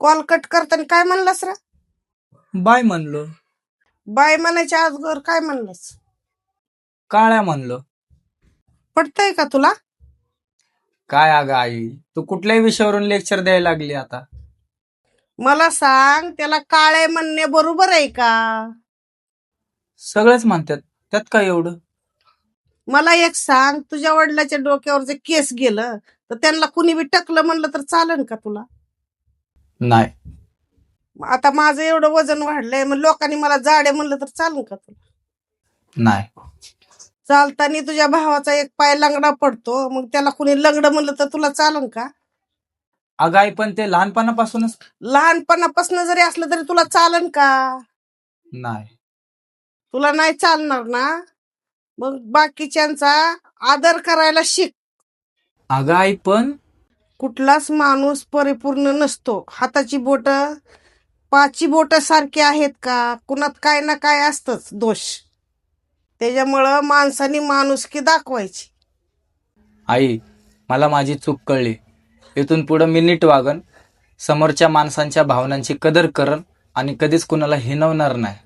Call cut करताना काय म्हणलास रे? बाय म्हणलो. बाय म्हणायच्या अगोदर काय म्हणलास? काळ्या म्हणलो. पटतंय का तुला? काय अगं आई, तू कुठल्याही विषयावरून लेक्चर द्यायला लागली आता. मला सांग, त्याला काळे म्हणणे बरोबर आहे का? सगळेच म्हणतात, त्यात काय एवढं. मला एक सांग, तुझ्या वडिलाच्या डोक्यावर जे केस गेलं तर त्यांना कुणी बी टकलं म्हणलं तर चालेल का तुला? नाही. आता माझं एवढं वजन वाढलंय, मग लोकांनी मला जाडे म्हणलं तर चालेल का तुला? नाही. चालताना तुझ्या भावाचा एक पाय लंगडा पडतो, मग त्याला कुणी लंगडं म्हणलं तर तुला चालेल का? अगं आई, पण ते लहानपणापासूनच. लहानपणापासून जरी असलं तरी तुला चालेल का? नाही. तुला नाही चालणार ना? मग बाकीच्यांचा आदर करायला शिक. अगं आई, पण कुठलाच माणूस परिपूर्ण नसतो. हाताची बोट पाची बोट सारखी आहेत का? कुणात काय ना काय असतंच दोष. त्याच्यामुळं माणसानी माणुसकी दाखवायची. आई, मला माझी चूक कळली. इथून पुढं मी नीट वागन, समोरच्या माणसांच्या भावनांची कदर करन आणि कधीच कुणाला हिणवणार नाही.